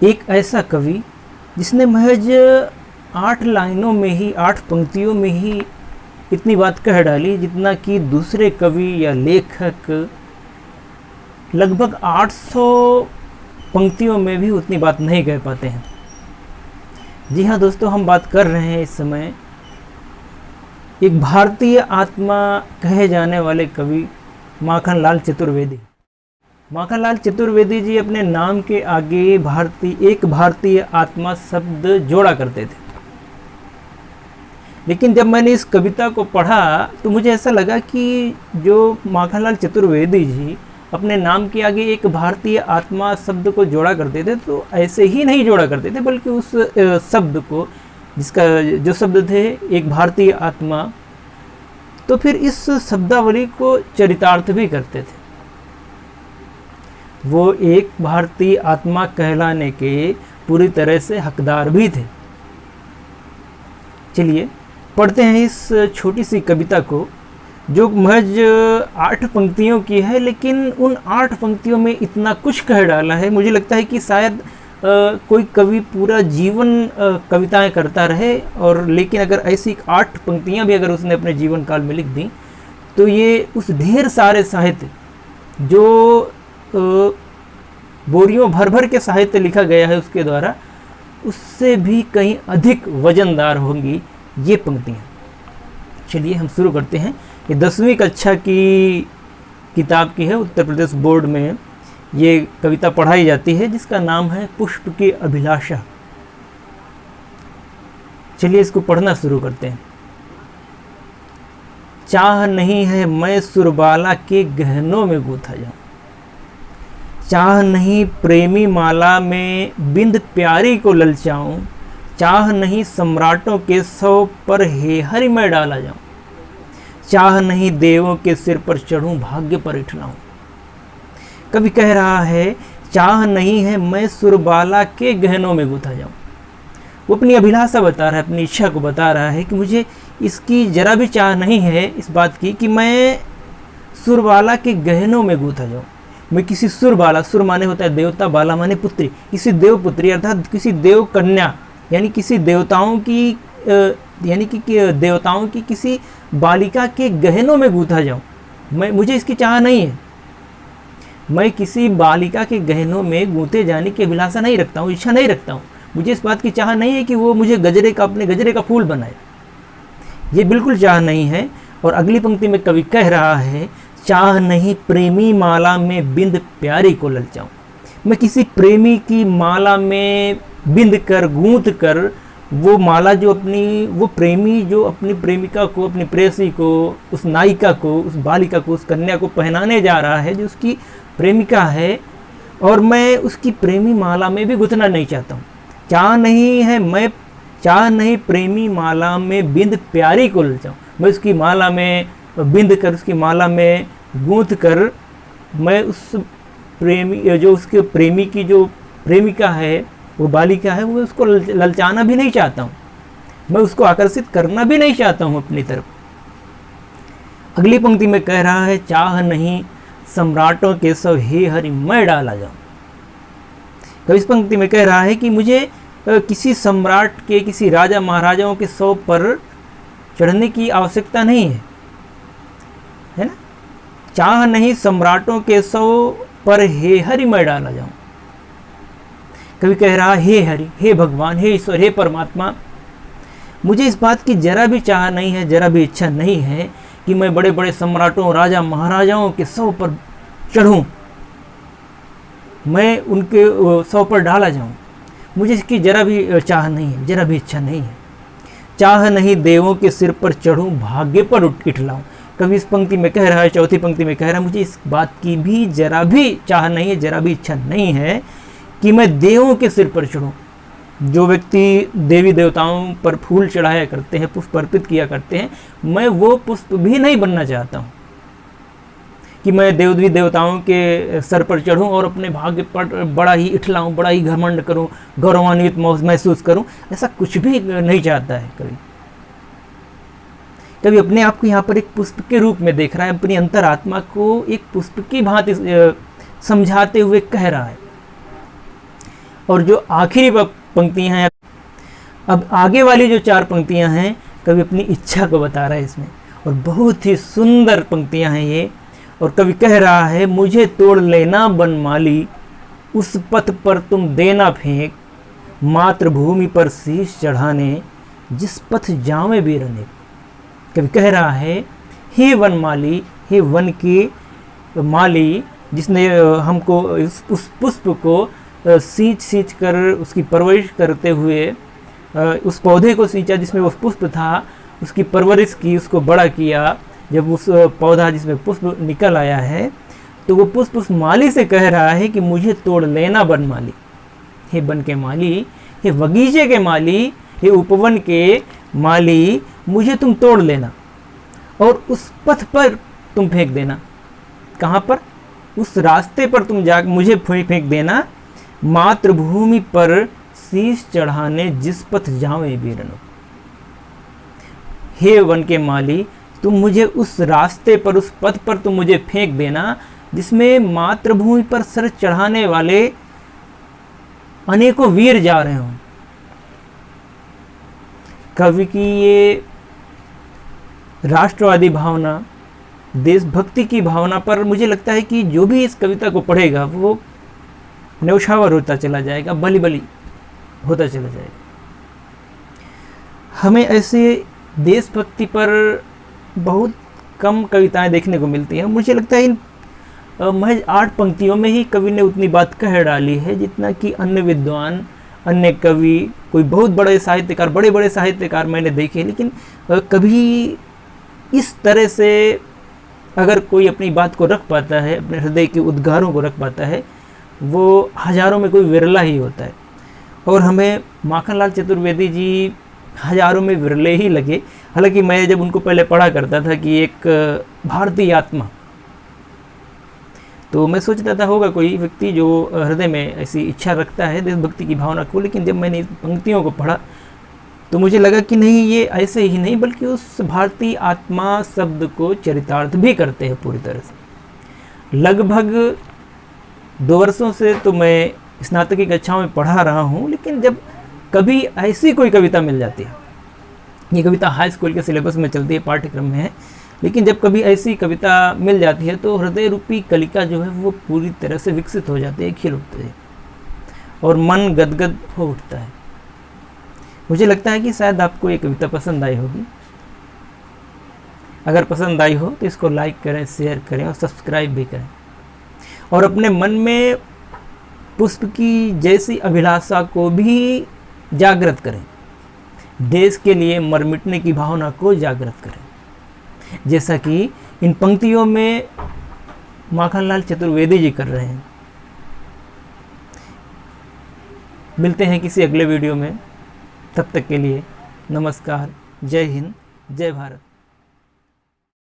एक ऐसा कवि जिसने महज 8 लाइनों में ही, 8 पंक्तियों में ही इतनी बात कह डाली जितना कि दूसरे कवि या लेखक लगभग 800 पंक्तियों में भी उतनी बात नहीं कह पाते हैं। जी हाँ दोस्तों, हम बात कर रहे हैं इस समय एक भारतीय आत्मा कहे जाने वाले कवि माखनलाल चतुर्वेदी। माखनलाल चतुर्वेदी जी अपने नाम के आगे एक भारतीय आत्मा शब्द जोड़ा करते थे। लेकिन जब मैंने इस कविता को पढ़ा तो मुझे ऐसा लगा कि जो माखनलाल चतुर्वेदी जी अपने नाम के आगे एक भारतीय आत्मा शब्द को जोड़ा करते थे, तो ऐसे ही नहीं जोड़ा करते थे, बल्कि उस शब्द को, जिसका जो शब्द थे एक भारतीय आत्मा, तो फिर इस शब्दावली को चरितार्थ भी करते थे। वो एक भारतीय आत्मा कहलाने के पूरी तरह से हकदार भी थे। चलिए पढ़ते हैं इस छोटी सी कविता को, जो महज 8 पंक्तियों की है, लेकिन उन 8 पंक्तियों में इतना कुछ कह डाला है। मुझे लगता है कि शायद कोई कवि पूरा जीवन कविताएं करता रहे, और लेकिन अगर ऐसी 8 पंक्तियां भी अगर उसने अपने जीवन काल में लिख दी तो ये उस ढेर सारे साहित्य जो बोरियों भर भर के साहित्य लिखा गया है उसके द्वारा, उससे भी कहीं अधिक वजनदार होंगी ये पंक्तियाँ। चलिए हम शुरू करते हैं। ये 10वीं कक्षा की किताब की है, उत्तर प्रदेश बोर्ड में ये कविता पढ़ाई जाती है, जिसका नाम है पुष्प की अभिलाषा। चलिए इसको पढ़ना शुरू करते हैं। चाह नहीं है मैं सुरबाला के गहनों में गूंथा जाऊं, चाह नहीं प्रेमी माला में बिंद प्यारी को ललचाऊं, चाह नहीं सम्राटों के सौ पर हेहरी में डाला जाऊं, चाह नहीं देवों के सिर पर चढ़ूं भाग्य पर इठलाऊं। कवि कह रहा है चाह नहीं है मैं सुरबाला के गहनों में गूंथा जाऊं। वो अपनी अभिलाषा बता रहा है, अपनी इच्छा को बता रहा है कि मुझे इसकी जरा भी चाह नहीं है इस बात की कि मैं सुरबाला के गहनों में गूंथा जाऊं। मैं किसी सुरबाला, सुर माने होता है देवता, बाला माने पुत्री, किसी देवपुत्री अर्थात किसी देव कन्या, यानी किसी देवताओं की देवताओं की किसी बालिका के गहनों में गूंथा जाऊं। मुझे इसकी चाह नहीं है। मैं किसी बालिका के गहनों में गूंथे जाने की अभिलाषा नहीं रखता हूँ, इच्छा नहीं रखता हूँ। मुझे इस बात की चाह नहीं है कि वो मुझे अपने गजरे का फूल बनाए, ये बिल्कुल चाह नहीं है। और अगली पंक्ति में कवि कह रहा है चाह नहीं प्रेमी माला में बिंद प्यारी को ललचाऊं। मैं किसी प्रेमी की माला में बिंद कर, गूंथ कर, वो माला जो वो प्रेमी जो अपनी प्रेमिका को, अपनी प्रेयसी को, उस नायिका को, उस बालिका को, उस कन्या को पहनाने जा रहा है, जो उसकी प्रेमिका है, और मैं उसकी प्रेमी माला में भी गुथना नहीं चाहता हूँ। चाह नहीं प्रेमी माला में बिंद प्यारी को ललचाऊं। मैं उसकी माला में बिंद कर, उसकी माला में गूंथ कर, मैं उस प्रेमी, जो उसके प्रेमी की जो प्रेमिका है, वो बालिका है, वो उसको ललचाना भी नहीं चाहता हूँ, मैं उसको आकर्षित करना भी नहीं चाहता हूँ अपनी तरफ। अगली पंक्ति में कह रहा है चाह नहीं सम्राटों के सब हे हरि मैं डाला जाऊं। तो इस पंक्ति में कह रहा है कि मुझे किसी सम्राट के, किसी राजा महाराजाओं के सौ पर चढ़ने की आवश्यकता नहीं है ना। चाह नहीं सम्राटों के सौ पर हे हरि मैं डाला जाऊं। कभी कह रहा हे हरि, हे भगवान, हे ईश्वर, हे परमात्मा, मुझे इस बात की जरा भी चाह नहीं है, जरा भी इच्छा नहीं है कि मैं बड़े बड़े सम्राटों, राजा महाराजाओं के सौ पर चढ़ूं, मैं उनके सौ पर डाला जाऊं। मुझे इसकी जरा भी चाह नहीं है, जरा भी इच्छा नहीं है। चाह नहीं देवों के सिर पर चढ़ूं, भाग्य पर इठलाऊं। कभी इस पंक्ति में कह रहा है, चौथी पंक्ति में कह रहा है मुझे इस बात की भी जरा भी चाह नहीं है, जरा भी इच्छा नहीं है कि मैं देवों के सिर पर चढ़ूं। जो व्यक्ति देवी देवताओं पर फूल चढ़ाया करते हैं, पुष्प अर्पित किया करते हैं, मैं वो पुष्प भी नहीं बनना चाहता हूँ कि मैं देवी देवताओं के सर पर चढ़ूं और अपने भाग्य पर बड़ा ही इठलाऊं, बड़ा ही घमंड करूं, गौरवान्वित महसूस करूं। ऐसा कुछ भी नहीं चाहता है कवि। कवि अपने आप को यहाँ पर एक पुष्प के रूप में देख रहा है, अपनी अंतरात्मा को एक पुष्प की भांति समझाते हुए कह रहा है। और जो आखिरी पंक्तियां हैं, अब आगे वाली जो 4 पंक्तियां हैं, कवि अपनी इच्छा को बता रहा है इसमें, और बहुत ही सुंदर पंक्तियां हैं ये। और कवि कह रहा है, मुझे तोड़ लेना बनमाली, उस पथ पर तुम देना फेंक, मातृभूमि पर शीश चढ़ाने, जिस पथ जावे वीर अनेक। कवि कह रहा है, हे वनमाली, हे वन के माली, जिसने हमको उस पुष्प को सींच सींच कर उसकी परवरिश करते हुए, उस पौधे को सींचा जिसमें वो पुष्प था, उसकी परवरिश की, उसको बड़ा किया। जब उस पौधा जिसमें पुष्प निकल आया है, तो वो पुष्प उस माली से कह रहा है कि मुझे तोड़ लेना बनमाली, हे वन के माली, हे बगीचे के माली, हे उपवन के माली, मुझे तुम तोड़ लेना और उस पथ पर तुम फेंक देना। कहाँ पर? उस रास्ते पर तुम जा मुझे फेंक देना, मातृभूमि पर शीश चढ़ाने, जिस पथ जावे वीरनो। हे वन के माली, तुम मुझे उस रास्ते पर, उस पथ पर तुम मुझे फेंक देना, जिसमें मातृभूमि पर सर चढ़ाने वाले अनेकों वीर जा रहे हों। कवि की ये राष्ट्रवादी भावना, देशभक्ति की भावना पर मुझे लगता है कि जो भी इस कविता को पढ़ेगा वो न्यौछावर होता चला जाएगा, बली बली होता चला जाएगा। हमें ऐसे देशभक्ति पर बहुत कम कविताएं देखने को मिलती हैं। मुझे लगता है इन महज 8 पंक्तियों में ही कवि ने उतनी बात कह डाली है जितना कि अन्य विद्वान, अन्य कवि, कोई बहुत बड़े साहित्यकार, बड़े बड़े साहित्यकार मैंने देखे, लेकिन कभी इस तरह से अगर कोई अपनी बात को रख पाता है, अपने हृदय के उद्गारों को रख पाता है, वो हजारों में कोई विरला ही होता है। और हमें माखनलाल चतुर्वेदी जी हजारों में विरले ही लगे। हालांकि मैं जब उनको पहले पढ़ा करता था कि एक भारतीय आत्मा, तो मैं सोचता था होगा कोई व्यक्ति जो हृदय में ऐसी इच्छा रखता है देशभक्ति की भावना को, लेकिन जब मैंने इस पंक्तियों को पढ़ा तो मुझे लगा कि नहीं, ये ऐसे ही नहीं बल्कि उस भारतीय आत्मा शब्द को चरितार्थ भी करते हैं पूरी तरह से। लगभग 2 वर्षों से तो मैं स्नातक की कक्षाओं में पढ़ा रहा हूँ, लेकिन जब कभी ऐसी कोई कविता मिल जाती है, ये कविता हाई स्कूल के सिलेबस में चलती है, पाठ्यक्रम में है, लेकिन जब कभी ऐसी कविता मिल जाती है तो हृदय रूपी कलिका जो है वो पूरी तरह से विकसित हो जाती है, खिल उठती है और मन गदगद हो उठता है। मुझे लगता है कि शायद आपको ये कविता पसंद आई होगी। अगर पसंद आई हो तो इसको लाइक करें, शेयर करें और सब्सक्राइब भी करें, और अपने मन में पुष्प की जैसी अभिलाषा को भी जागृत करें, देश के लिए मर मिटने की भावना को जागृत करें, जैसा कि इन पंक्तियों में माखनलाल चतुर्वेदी जी कर रहे हैं। मिलते हैं किसी अगले वीडियो में, तब तक के लिए नमस्कार, जय हिंद, जय भारत।